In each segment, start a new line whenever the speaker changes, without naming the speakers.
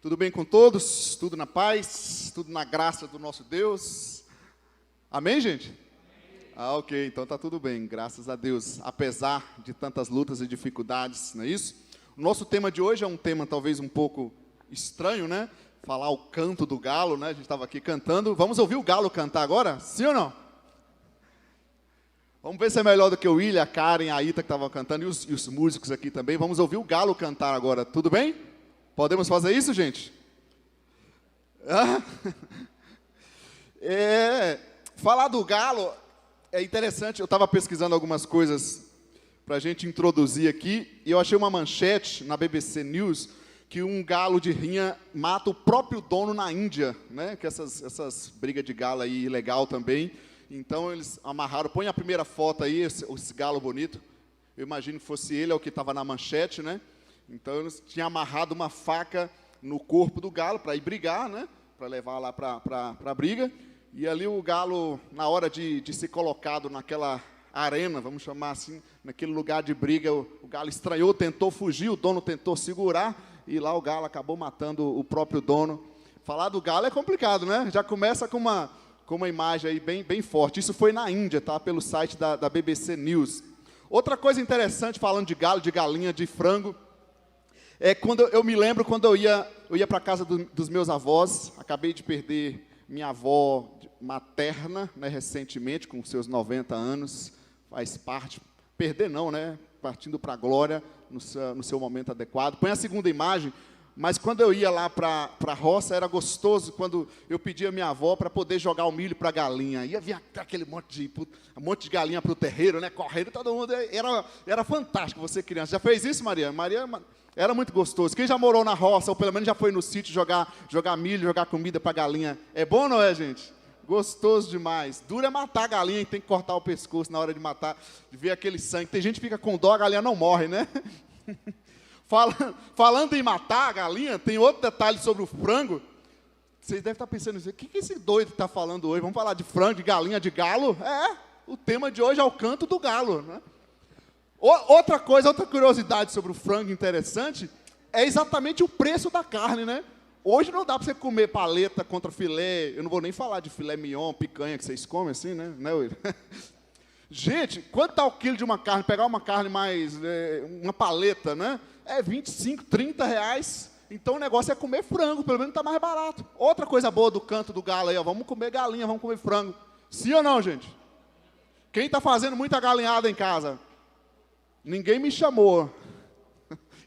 Tudo bem com todos? Tudo na paz? Tudo na graça do nosso Deus? Amém, gente? Ok, então tá tudo bem, graças a Deus. Apesar de tantas lutas e dificuldades, não é isso? O nosso tema de hoje é um tema talvez um pouco estranho, né? Falar o canto do galo, né? A gente estava aqui cantando. Vamos ouvir o galo cantar agora? Sim ou não? Vamos ver se é melhor do que o William, a Karen, a Ita que estavam cantando e os músicos aqui também. Vamos ouvir o galo cantar agora, tudo bem? Podemos fazer isso, gente? Falar do galo é interessante. Eu estava pesquisando algumas coisas para a gente introduzir aqui, e eu achei uma manchete na BBC News que um galo de rinha mata o próprio dono na Índia, né? Que essas brigas de galo aí, ilegal também. Então eles amarraram, põe a primeira foto aí, esse galo bonito. Eu imagino que fosse ele, é o que estava na manchete, né? Então eles tinham amarrado uma faca no corpo do galo para ir brigar, né? Para levar lá para a briga. E ali o galo, na hora de ser colocado naquela arena, vamos chamar assim, naquele lugar de briga, o galo estranhou, tentou fugir, o dono tentou segurar, e lá o galo acabou matando o próprio dono. Falar do galo é complicado, né? Já começa com uma imagem aí bem forte. Isso foi na Índia, tá? Pelo site da BBC News. Outra coisa interessante, falando de galo, de galinha, de frango, é quando eu me lembro quando eu ia para a casa dos meus avós. Acabei de perder minha avó materna, né, recentemente, com seus 90 anos. Faz parte, perder não, né? Partindo para a glória no seu momento adequado. Põe a segunda imagem. Mas quando eu ia lá para a roça, era gostoso quando eu pedia a minha avó para poder jogar o milho para a galinha. Ia vir aquele monte de galinha para o terreiro, né? Correndo, todo mundo. Era fantástico você criança. Já fez isso, Maria? Maria era muito gostoso. Quem já morou na roça, ou pelo menos já foi no sítio jogar milho, jogar comida para a galinha. É bom, não é, gente? Gostoso demais. Duro é matar a galinha, e tem que cortar o pescoço na hora de matar, de ver aquele sangue. Tem gente que fica com dó, a galinha não morre, né? Falando em matar a galinha, tem outro detalhe sobre o frango. Vocês devem estar pensando nisso. O que esse doido está falando hoje? Vamos falar de frango, de galinha, de galo? O tema de hoje é o canto do galo, né? Outra curiosidade sobre o frango interessante, é exatamente o preço da carne, né? Hoje não dá para você comer paleta contra filé. Eu não vou nem falar de filé mignon, picanha, que vocês comem assim, né? Gente, quanto está o quilo de uma carne? Pegar uma carne mais, uma paleta, né? É 25, 30 reais. Então o negócio é comer frango, pelo menos está mais barato. Outra coisa boa do canto do galo aí, ó, vamos comer galinha, vamos comer frango. Sim ou não, gente? Quem está fazendo muita galinhada em casa? Ninguém me chamou.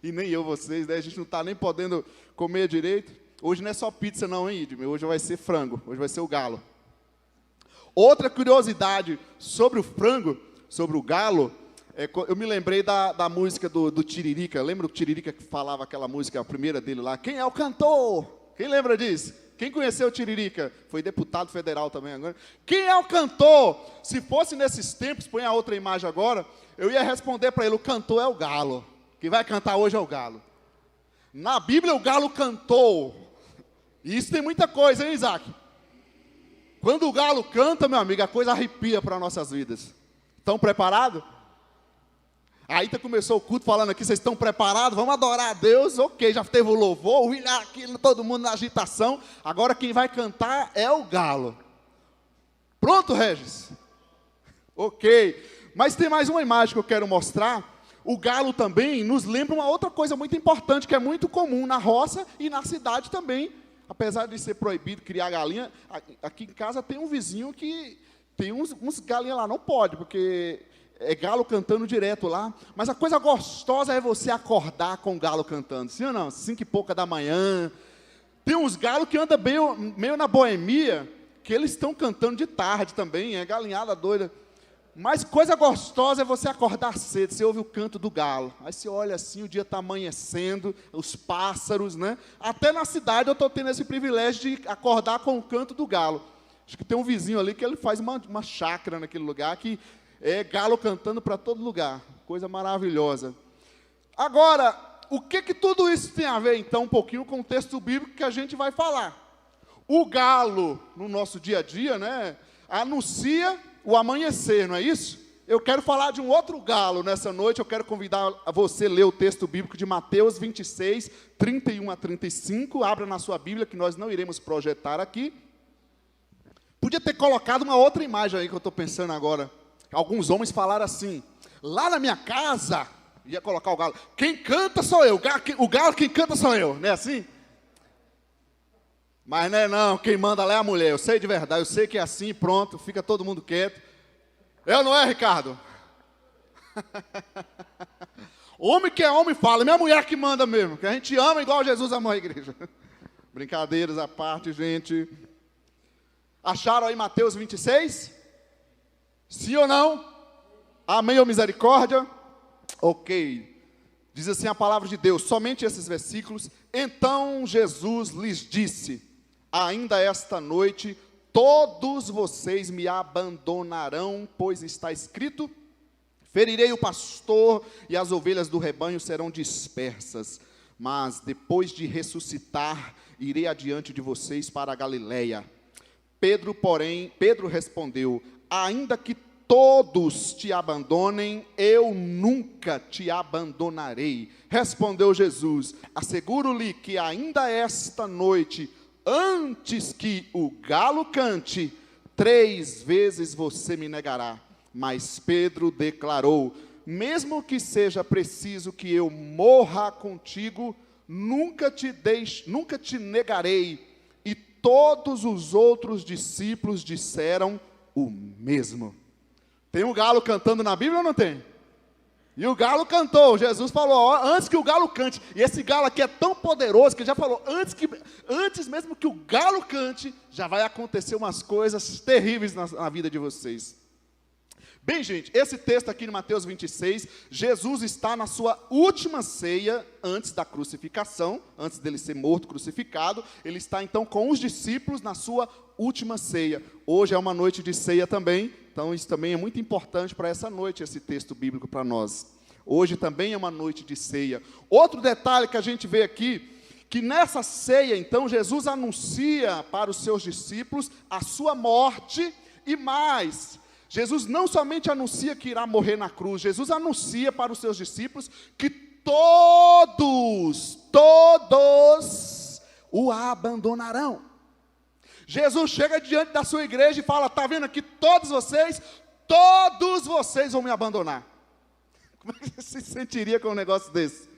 E nem eu, vocês, né? A gente não está nem podendo comer direito. Hoje não é só pizza não, hein, Idme? Hoje vai ser frango, hoje vai ser o galo. Outra curiosidade sobre o frango, sobre o galo, eu me lembrei da música do Tiririca. Lembra do Tiririca que falava aquela música, a primeira dele lá? Quem é o cantor? Quem lembra disso? Quem conheceu o Tiririca? Foi deputado federal também agora. Quem é o cantor? Se fosse nesses tempos, põe a outra imagem agora, eu ia responder para ele, o cantor é o galo. Quem vai cantar hoje é o galo. Na Bíblia o galo cantou. E isso tem muita coisa, hein, Isaac? Quando o galo canta, meu amigo, a coisa arrepia para nossas vidas. Estão preparados? A Ita começou o culto falando aqui, vocês estão preparados? Vamos adorar a Deus? Ok, já teve o louvor, o William aqui, todo mundo na agitação. Agora quem vai cantar é o galo. Pronto, Regis? Ok. Mas tem mais uma imagem que eu quero mostrar. O galo também nos lembra uma outra coisa muito importante, que é muito comum na roça e na cidade também. Apesar de ser proibido criar galinha, aqui em casa tem um vizinho que tem uns galinhas lá, não pode, porque é galo cantando direto lá. Mas a coisa gostosa é você acordar com o galo cantando, sim ou não? 5 e pouca da manhã. Tem uns galos que andam meio na boemia, que eles estão cantando de tarde também, é galinhada doida. Mas coisa gostosa é você acordar cedo, você ouve o canto do galo. Aí você olha assim, o dia está amanhecendo, os pássaros, né? Até na cidade eu estou tendo esse privilégio de acordar com o canto do galo. Acho que tem um vizinho ali que ele faz uma chácara naquele lugar, que é galo cantando para todo lugar. Coisa maravilhosa. Agora, o que tudo isso tem a ver, então, um pouquinho com o texto bíblico que a gente vai falar? O galo, no nosso dia a dia, né, anuncia o amanhecer, não é isso? eu quero falar de um outro galo nessa noite. Eu quero convidar a você a ler o texto bíblico de Mateus 26, 31 a 35. Abra na sua Bíblia, que nós não iremos projetar aqui. Podia ter colocado uma outra imagem aí que eu estou pensando agora. Alguns homens falaram assim: lá na minha casa, ia colocar o galo, quem canta sou eu, o galo quem canta sou eu, não é assim? Mas não é não, quem manda lá é a mulher, eu sei de verdade, eu sei que é assim, pronto, fica todo mundo quieto. Eu não é, Ricardo? Homem que é homem fala, minha mulher que manda mesmo, que a gente ama igual Jesus amou a igreja. Brincadeiras à parte, gente. Acharam aí Mateus 26? Sim ou não? Amém ou misericórdia? Ok. Diz assim a palavra de Deus, somente esses versículos. Então Jesus lhes disse: ainda esta noite todos vocês me abandonarão, pois está escrito: ferirei o pastor e as ovelhas do rebanho serão dispersas. Mas depois de ressuscitar, irei adiante de vocês para a Galileia. Pedro respondeu: ainda que todos te abandonem, eu nunca te abandonarei. Respondeu Jesus: asseguro-lhe que ainda esta noite, antes que o galo cante, 3 vezes você me negará. Mas Pedro declarou: mesmo que seja preciso que eu morra contigo, nunca te negarei. E todos os outros discípulos disseram o mesmo. Tem um galo cantando na Bíblia ou não tem? E o galo cantou, Jesus falou, ó, antes que o galo cante. E esse galo aqui é tão poderoso que ele já falou, antes mesmo que o galo cante, já vai acontecer umas coisas terríveis na vida de vocês. Bem, gente, esse texto aqui em Mateus 26, Jesus está na sua última ceia antes da crucificação, antes dele ser morto, crucificado. Ele está então com os discípulos na sua última ceia. Hoje é uma noite de ceia também, então isso também é muito importante para essa noite, esse texto bíblico para nós. Hoje também é uma noite de ceia. Outro detalhe que a gente vê aqui, que nessa ceia, então, Jesus anuncia para os seus discípulos a sua morte e mais. Jesus não somente anuncia que irá morrer na cruz, Jesus anuncia para os seus discípulos que todos o abandonarão. Jesus chega diante da sua igreja e fala: está vendo aqui todos vocês vão me abandonar. Como é que você se sentiria com um negócio desse?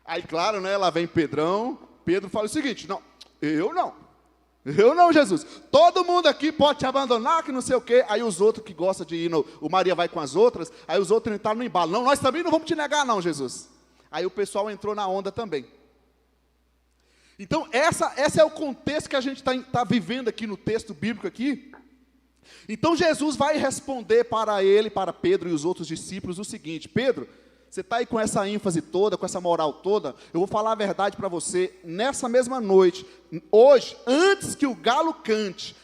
Aí, claro, né, lá vem Pedrão. Pedro fala o seguinte: não, eu não, Jesus. Todo mundo aqui pode te abandonar, que não sei o quê. Aí os outros que gostam de ir, o Maria vai com as outras, aí os outros entraram no embalo. Não, nós também não vamos te negar não, Jesus. Aí o pessoal entrou na onda também. Então, esse é o contexto que a gente está vivendo aqui no texto bíblico aqui. Então, Jesus vai responder para ele, para Pedro e os outros discípulos o seguinte: Pedro, você está aí com essa ênfase toda, com essa moral toda, eu vou falar a verdade para você, nessa mesma noite, hoje, antes que o galo cante,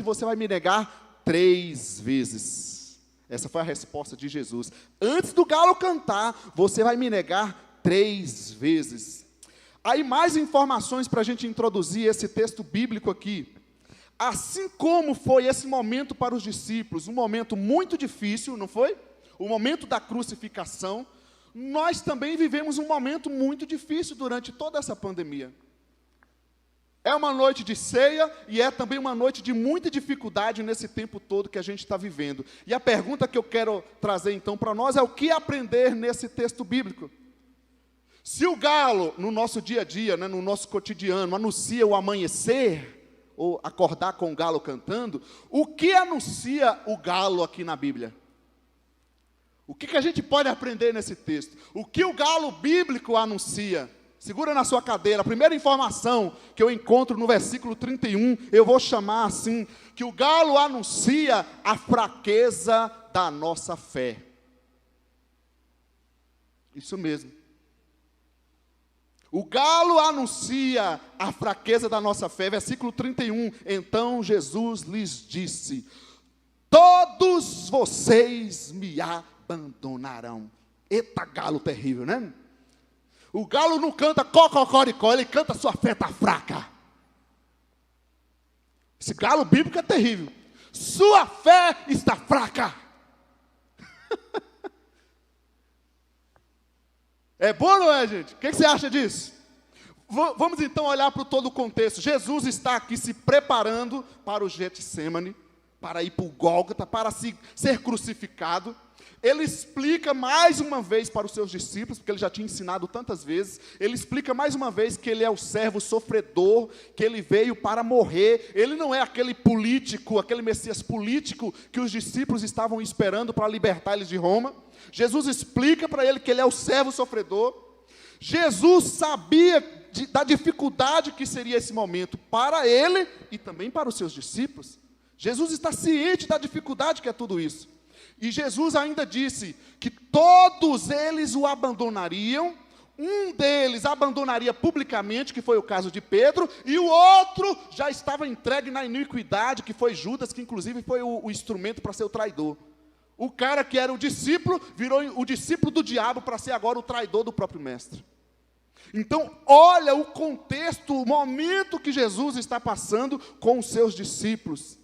você vai me negar 3 vezes. Essa foi a resposta de Jesus. Antes do galo cantar, você vai me negar 3 vezes. Aí mais informações para a gente introduzir esse texto bíblico aqui. Assim como foi esse momento para os discípulos, um momento muito difícil, não foi? O momento da crucificação, nós também vivemos um momento muito difícil durante toda essa pandemia. É uma noite de ceia e é também uma noite de muita dificuldade nesse tempo todo que a gente está vivendo. E a pergunta que eu quero trazer então para nós é: o que aprender nesse texto bíblico? Se o galo, no nosso dia a dia, né, no nosso cotidiano, anuncia o amanhecer, ou acordar com o galo cantando, o que anuncia o galo aqui na Bíblia? O que a gente pode aprender nesse texto? O que o galo bíblico anuncia? Segura na sua cadeira. A primeira informação que eu encontro no versículo 31, eu vou chamar assim, que o galo anuncia a fraqueza da nossa fé. Isso mesmo. O galo anuncia a fraqueza da nossa fé. Versículo 31, então Jesus lhes disse: todos vocês me abandonarão. Eita galo terrível, né? O galo não canta cococoricó, ele canta sua fé está fraca. Esse galo bíblico é terrível. Sua fé está fraca. É bom ou não é, gente? O que você acha disso? Vamos então olhar para todo o contexto. Jesus está aqui se preparando para o Getsêmani, para ir para o Gólgota, para ser crucificado. Ele explica mais uma vez para os seus discípulos, porque ele já tinha ensinado tantas vezes, ele explica mais uma vez que ele é o servo sofredor, que ele veio para morrer. Ele não é aquele político, aquele Messias político que os discípulos estavam esperando para libertar eles de Roma. Jesus explica para ele que ele é o servo sofredor. Jesus sabia da dificuldade que seria esse momento para ele e também para os seus discípulos. Jesus está ciente da dificuldade que é tudo isso. E Jesus ainda disse que todos eles o abandonariam. Um deles abandonaria publicamente, que foi o caso de Pedro, e o outro já estava entregue na iniquidade, que foi Judas, que inclusive foi o instrumento para ser o traidor. O cara que era o discípulo, virou o discípulo do diabo para ser agora o traidor do próprio mestre. Então, olha o contexto, o momento que Jesus está passando com os seus discípulos.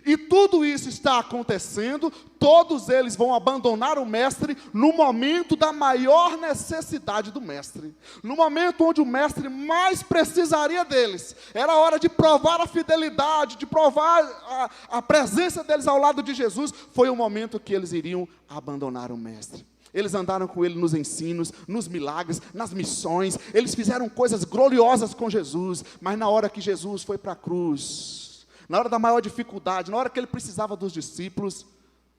E tudo isso está acontecendo, todos eles vão abandonar o mestre no momento da maior necessidade do mestre. No momento onde o mestre mais precisaria deles. Era a hora de provar a fidelidade, de provar a presença deles ao lado de Jesus. Foi o momento que eles iriam abandonar o mestre. Eles andaram com ele nos ensinos, nos milagres, nas missões. Eles fizeram coisas gloriosas com Jesus. Mas na hora que Jesus foi para a cruz, na hora da maior dificuldade, na hora que ele precisava dos discípulos,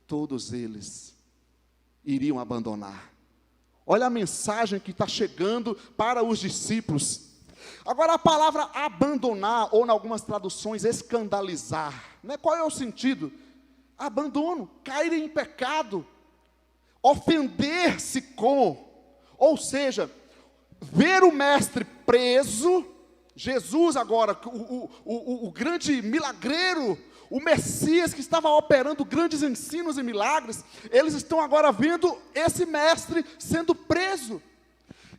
todos eles iriam abandonar. Olha a mensagem que está chegando para os discípulos. Agora a palavra abandonar, ou em algumas traduções, escandalizar, né? Qual é o sentido? Abandono, cair em pecado, ofender-se com, ou seja, ver o mestre preso. Jesus agora, o grande milagreiro, o Messias que estava operando grandes ensinos e milagres, eles estão agora vendo esse mestre sendo preso.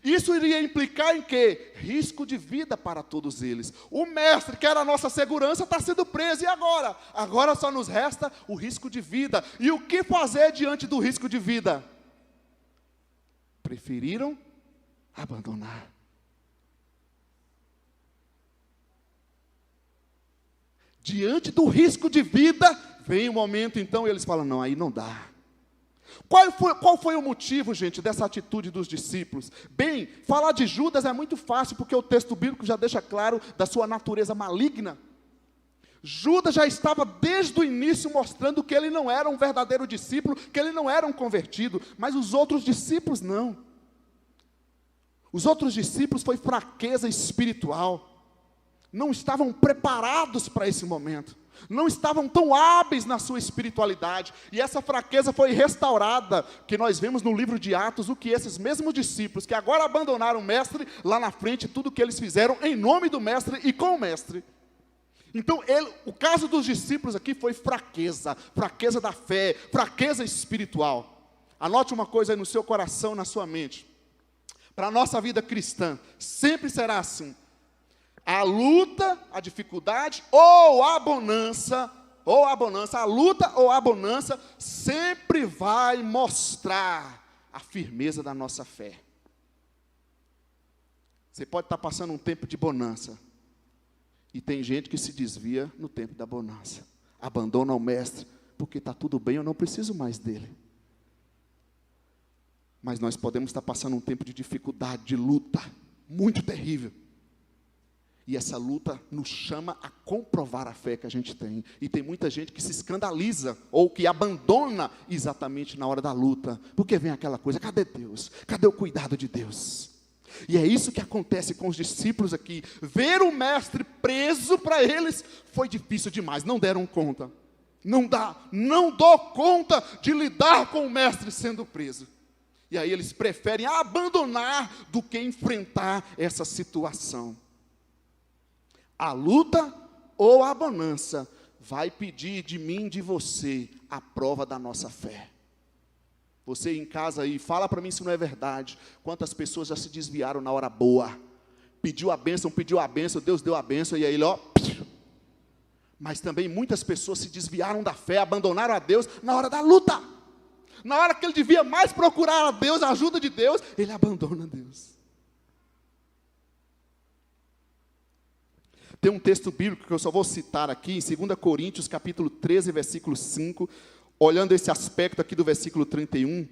Isso iria implicar em quê? Risco de vida para todos eles. O mestre, que era a nossa segurança, está sendo preso. E agora? Agora só nos resta o risco de vida. E o que fazer diante do risco de vida? Preferiram abandonar. Diante do risco de vida, vem o momento então, e eles falam, não, aí não dá. Qual foi o motivo, gente, dessa atitude dos discípulos? Bem, falar de Judas é muito fácil, porque o texto bíblico já deixa claro da sua natureza maligna. Judas já estava desde o início mostrando que ele não era um verdadeiro discípulo, que ele não era um convertido, mas os outros discípulos não. Os outros discípulos foi fraqueza espiritual. Não estavam preparados para esse momento, não estavam tão hábeis na sua espiritualidade, e essa fraqueza foi restaurada, que nós vemos no livro de Atos, o que esses mesmos discípulos, que agora abandonaram o mestre, lá na frente, tudo que eles fizeram em nome do mestre e com o mestre. Então, o caso dos discípulos aqui foi fraqueza da fé, fraqueza espiritual. Anote uma coisa aí no seu coração, na sua mente, para a nossa vida cristã, sempre será assim. A luta, a dificuldade ou a bonança, a luta ou a bonança sempre vai mostrar a firmeza da nossa fé. Você pode estar passando um tempo de bonança, e tem gente que se desvia no tempo da bonança, abandona o mestre, porque está tudo bem, eu não preciso mais dele. Mas nós podemos estar passando um tempo de dificuldade, de luta, muito terrível. E essa luta nos chama a comprovar a fé que a gente tem. E tem muita gente que se escandaliza, ou que abandona exatamente na hora da luta. Porque vem aquela coisa, cadê Deus? Cadê o cuidado de Deus? E é isso que acontece com os discípulos aqui. Ver o mestre preso para eles foi difícil demais, não deram conta. Não dou conta de lidar com o mestre sendo preso. E aí eles preferem abandonar do que enfrentar essa situação. A luta ou a bonança vai pedir de mim e de você a prova da nossa fé. Você em casa aí, fala para mim se não é verdade. Quantas pessoas já se desviaram na hora boa. Pediu a bênção, Deus deu a bênção, e aí ele, ó. Mas também muitas pessoas se desviaram da fé, abandonaram a Deus na hora da luta. Na hora que ele devia mais procurar a Deus, a ajuda de Deus, ele abandona Deus. Tem um texto bíblico que eu só vou citar aqui, em 2 Coríntios, capítulo 13, versículo 5, olhando esse aspecto aqui do versículo 31,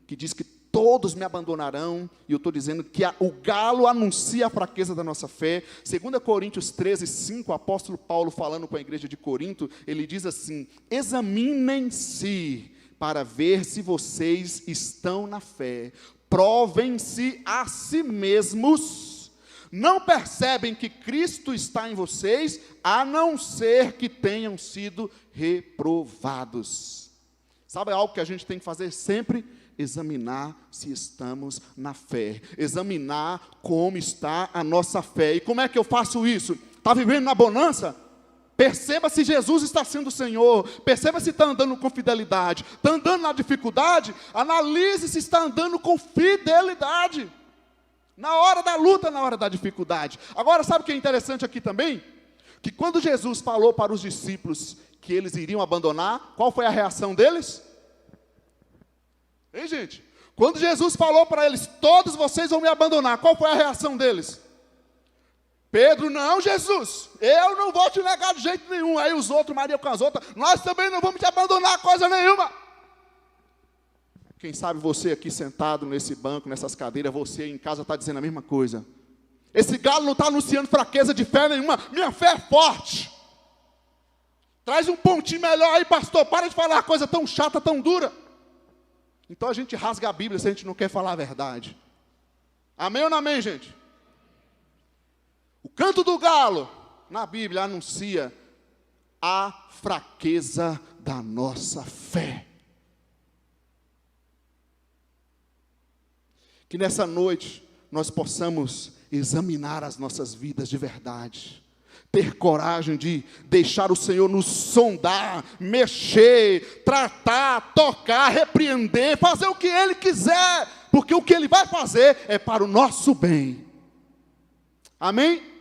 que diz que todos me abandonarão, e eu estou dizendo que o galo anuncia a fraqueza da nossa fé. 2 Coríntios 13, 5, o apóstolo Paulo falando com a igreja de Corinto, ele diz assim: examinem-se para ver se vocês estão na fé, provem-se a si mesmos. Não percebem que Cristo está em vocês, a não ser que tenham sido reprovados. Sabe algo que a gente tem que fazer sempre? Examinar se estamos na fé. Examinar como está a nossa fé. E como é que eu faço isso? Está vivendo na bonança? Perceba se Jesus está sendo o Senhor. Perceba se está andando com fidelidade. Está andando na dificuldade? Analise se está andando com fidelidade. Na hora da luta, na hora da dificuldade. Agora, sabe o que é interessante aqui também? Que quando Jesus falou para os discípulos que eles iriam abandonar, qual foi a reação deles? Hein, gente? Quando Jesus falou para eles, todos vocês vão me abandonar, qual foi a reação deles? Pedro, não, Jesus, eu não vou te negar de jeito nenhum. Aí os outros, Maria com as outras, nós também não vamos te abandonar coisa nenhuma. Quem sabe você aqui sentado nesse banco, nessas cadeiras, você em casa está dizendo a mesma coisa. Esse galo não está anunciando fraqueza de fé nenhuma, minha fé é forte. Traz um pontinho melhor aí, pastor, para de falar coisa tão chata, tão dura. Então a gente rasga a Bíblia se a gente não quer falar a verdade. Amém ou não amém, gente? O canto do galo, na Bíblia, anuncia a fraqueza da nossa fé. Que nessa noite nós possamos examinar as nossas vidas de verdade. Ter coragem de deixar o Senhor nos sondar, mexer, tratar, tocar, repreender, fazer o que Ele quiser. Porque o que Ele vai fazer é para o nosso bem. Amém?